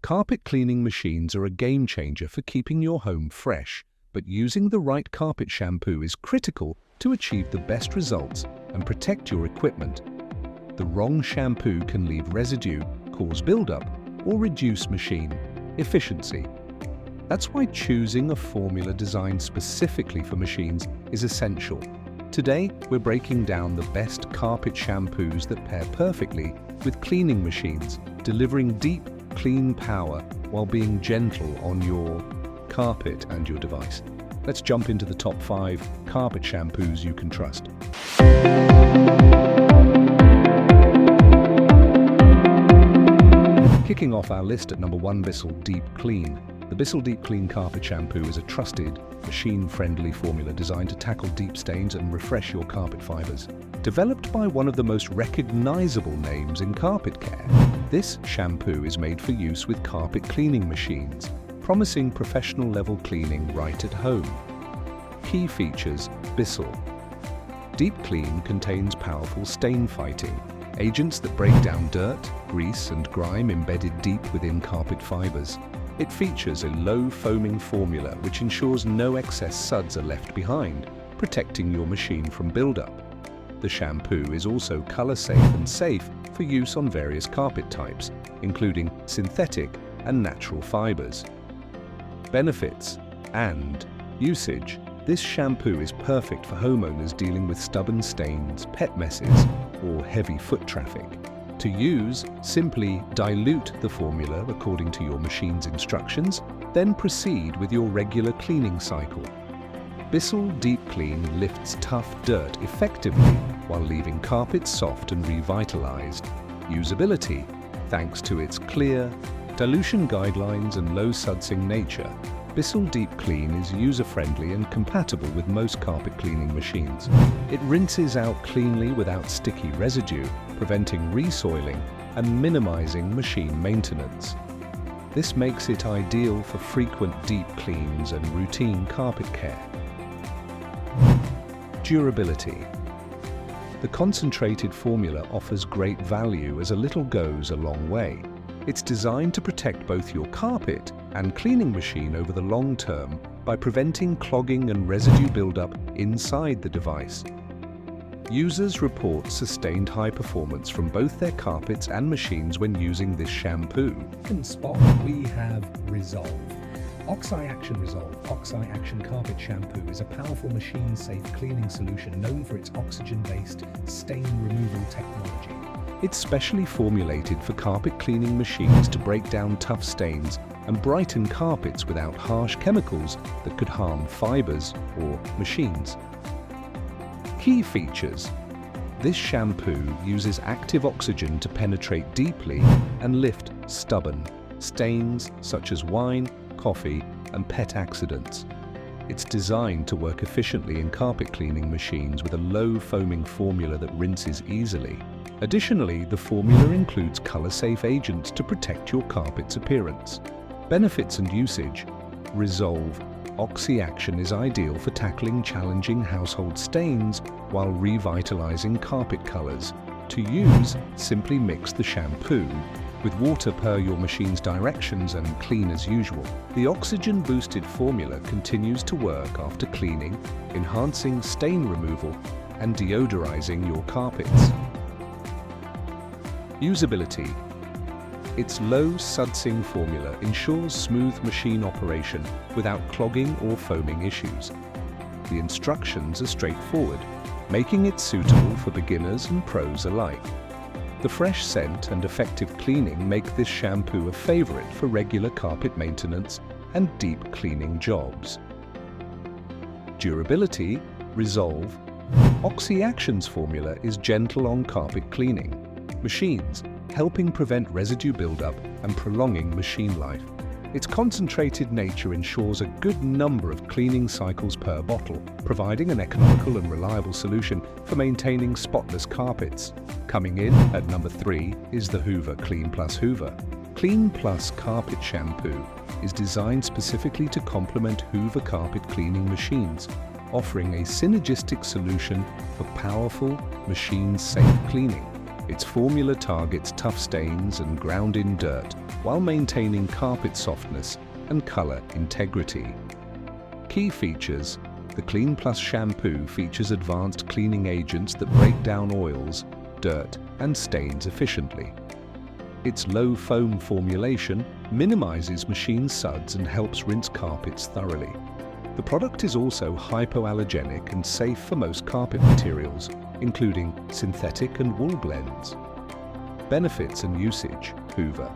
Carpet cleaning machines are a game changer for keeping your home fresh, but using the right carpet shampoo is critical to achieve the best results and protect your equipment. The wrong shampoo can leave residue, cause buildup, or reduce machine efficiency. That's why choosing a formula designed specifically for machines is essential. Today, we're breaking down the best carpet shampoos that pair perfectly with cleaning machines, delivering deep, clean power while being gentle on your carpet and your device. Let's jump into the top 5 carpet shampoos you can trust. Kicking off our list at number 1, Bissell Deep Clean. The Bissell Deep Clean Carpet Shampoo is a trusted, machine-friendly formula designed to tackle deep stains and refresh your carpet fibers. Developed by one of the most recognizable names in carpet care, this shampoo is made for use with carpet cleaning machines, promising professional-level cleaning right at home. Key features: Bissell Deep Clean contains powerful stain-fighting agents that break down dirt, grease, and grime embedded deep within carpet fibers. It features a low-foaming formula which ensures no excess suds are left behind, protecting your machine from buildup. The shampoo is also color-safe and safe for use on various carpet types, including synthetic and natural fibers. Benefits and usage: this shampoo is perfect for homeowners dealing with stubborn stains, pet messes, or heavy foot traffic. To use, simply dilute the formula according to your machine's instructions, then proceed with your regular cleaning cycle. Bissell Deep Clean lifts tough dirt effectively while leaving carpets soft and revitalized. Usability: thanks to its clear dilution guidelines and low sudsing nature, Bissell Deep Clean is user-friendly and compatible with most carpet cleaning machines. It rinses out cleanly without sticky residue, preventing resoiling and minimizing machine maintenance. This makes it ideal for frequent deep cleans and routine carpet care. Durability: the concentrated formula offers great value as a little goes a long way. It's designed to protect both your carpet and cleaning machine over the long term by preventing clogging and residue buildup inside the device. Users report sustained high performance from both their carpets and machines when using this shampoo. In spot, we have Resolve. Oxi-Action Resolve Oxi-Action Carpet Shampoo is a powerful machine-safe cleaning solution known for its oxygen-based stain removal technology. It's specially formulated for carpet cleaning machines to break down tough stains and brighten carpets without harsh chemicals that could harm fibers or machines. Key features: this shampoo uses active oxygen to penetrate deeply and lift stubborn stains such as wine, coffee, and pet accidents. It's designed to work efficiently in carpet cleaning machines with a low foaming formula that rinses easily. Additionally, the formula includes color-safe agents to protect your carpet's appearance. Benefits and usage: Resolve Oxi-Action is ideal for tackling challenging household stains while revitalizing carpet colors. To use, simply mix the shampoo with water per your machine's directions and clean as usual. The oxygen-boosted formula continues to work after cleaning, enhancing stain removal and deodorizing your carpets. Usability: its low sudsing formula ensures smooth machine operation without clogging or foaming issues. The instructions are straightforward, making it suitable for beginners and pros alike. The fresh scent and effective cleaning make this shampoo a favorite for regular carpet maintenance and deep cleaning jobs. Durability: Resolve Oxi-Action's formula is gentle on carpet cleaning machines, helping prevent residue buildup and prolonging machine life. Its concentrated nature ensures a good number of cleaning cycles per bottle, providing an economical and reliable solution for maintaining spotless carpets. Coming in at number 3 is the Hoover CleanPlus Hoover CleanPlus Carpet Shampoo is designed specifically to complement Hoover carpet cleaning machines, offering a synergistic solution for powerful, machine-safe cleaning. Its formula targets tough stains and ground-in dirt, while maintaining carpet softness and color integrity. Key features: the CleanPlus shampoo features advanced cleaning agents that break down oils, dirt, and stains efficiently. Its low foam formulation minimizes machine suds and helps rinse carpets thoroughly. The product is also hypoallergenic and safe for most carpet materials, including synthetic and wool blends. Benefits and usage: Hoover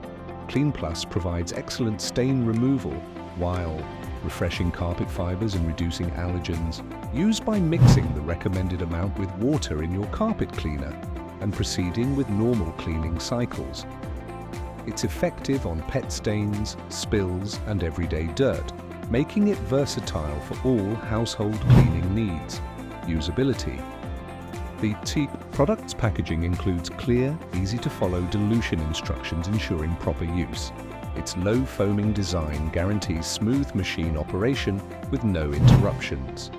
CleanPlus provides excellent stain removal while refreshing carpet fibers and reducing allergens, used by mixing the recommended amount with water in your carpet cleaner and proceeding with normal cleaning cycles. It's effective on pet stains, spills, and everyday dirt, making it versatile for all household cleaning needs. Usability: the product's packaging includes clear, easy-to-follow dilution instructions ensuring proper use. Its low foaming design guarantees smooth machine operation with no interruptions.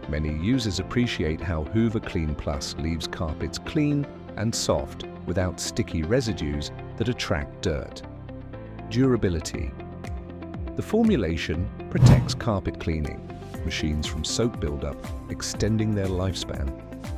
Many users appreciate how Hoover CleanPlus leaves carpets clean and soft without sticky residues that attract dirt. Durability: the formulation protects carpet cleaning machines from soap buildup, extending their lifespan.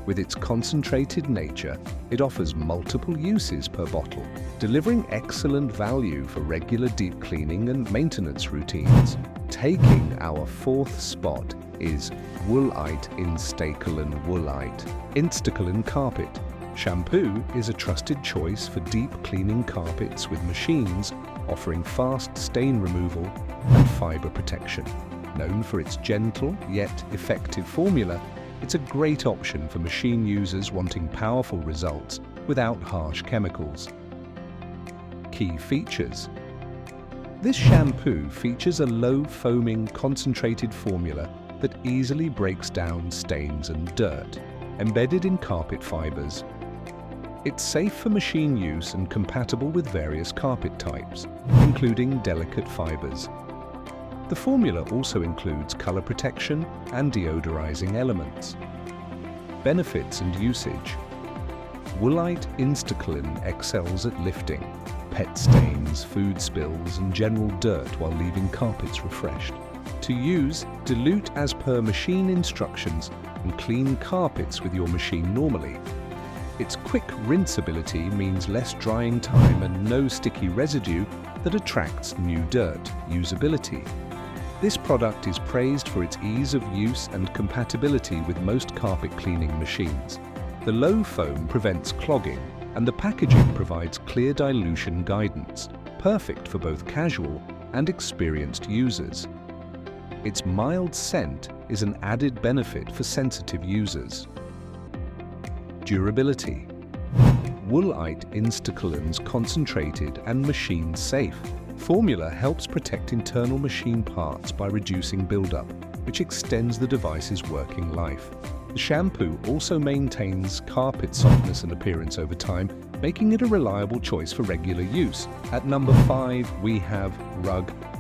With its concentrated nature, it offers multiple uses per bottle, delivering excellent value for regular deep cleaning and maintenance routines. Taking our fourth spot is Woolite Instacolin Woolite Instacolin Carpet Shampoo is a trusted choice for deep cleaning carpets with machines offering fast stain removal and fiber protection. Known for its gentle yet effective formula, it's a great option for machine users wanting powerful results without harsh chemicals. Key features: this shampoo features a low foaming concentrated formula that easily breaks down stains and dirt embedded in carpet fibers. It's safe for machine use and compatible with various carpet types, including delicate fibers. The formula also includes color protection and deodorizing elements. Benefits and usage: Woolite Instaclean excels at lifting pet stains, food spills, and general dirt while leaving carpets refreshed. To use, dilute as per machine instructions and clean carpets with your machine normally. Its quick rinseability means less drying time and no sticky residue that attracts new dirt. Usability: this product is praised for its ease of use and compatibility with most carpet cleaning machines. The low foam prevents clogging, and the packaging provides clear dilution guidance, perfect for both casual and experienced users. Its mild scent is an added benefit for sensitive users. Durability: Woolite Instacolin's concentrated and machine-safe formula helps protect internal machine parts by reducing buildup, which extends the device's working life. The shampoo also maintains carpet softness and appearance over time, making it a reliable choice for regular use. At number 5, we have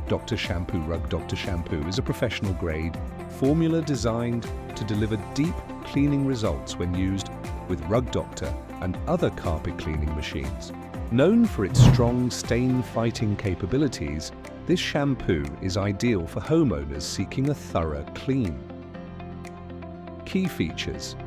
Doctor Shampoo. Doctor Shampoo is a professional-grade formula designed to deliver deep cleaning results when used with Doctor and other carpet cleaning machines. Known for its strong stain-fighting capabilities, this shampoo is ideal for homeowners seeking a thorough clean. Key features: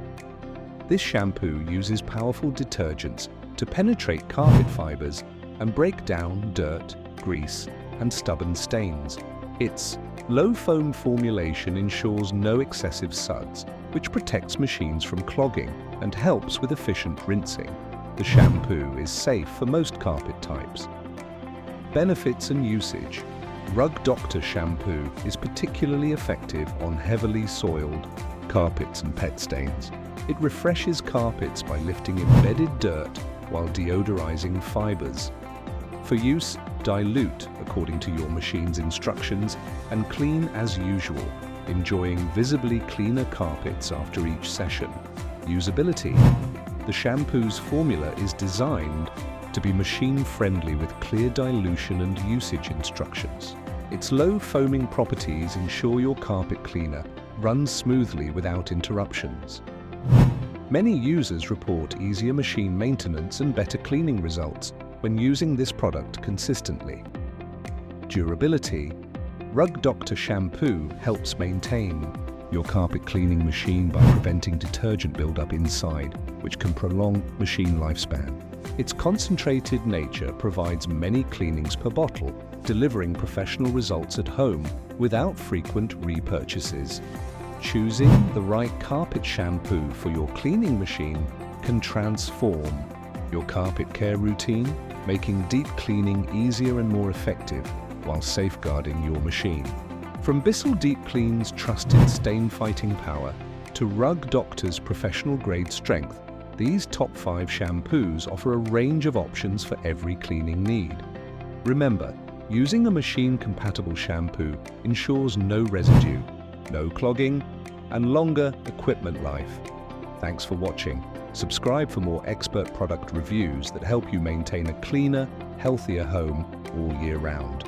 this shampoo uses powerful detergents to penetrate carpet fibers and break down dirt, grease, and stubborn stains. Its low foam formulation ensures no excessive suds, which protects machines from clogging and helps with efficient rinsing. The shampoo is safe for most carpet types. Benefits and usage: Doctor Shampoo is particularly effective on heavily soiled carpets and pet stains. It refreshes carpets by lifting embedded dirt while deodorizing fibers. For use, dilute according to your machine's instructions and clean as usual, enjoying visibly cleaner carpets after each session. Usability: the shampoo's formula is designed to be machine-friendly with clear dilution and usage instructions. Its low foaming properties ensure your carpet cleaner runs smoothly without interruptions. Many users report easier machine maintenance and better cleaning results, when using this product consistently. Durability. Doctor Shampoo helps maintain your carpet cleaning machine by preventing detergent buildup inside, which can prolong machine lifespan. Its concentrated nature provides many cleanings per bottle, delivering professional results at home without frequent repurchases. Choosing the right carpet shampoo for your cleaning machine can transform your carpet care routine, making deep cleaning easier and more effective while safeguarding your machine. From Bissell Deep Clean's trusted stain-fighting power to Doctor's professional-grade strength, these top 5 shampoos offer a range of options for every cleaning need. Remember, using a machine-compatible shampoo ensures no residue, no clogging, and longer equipment life. Thanks for watching. Subscribe for more expert product reviews that help you maintain a cleaner, healthier home all year round.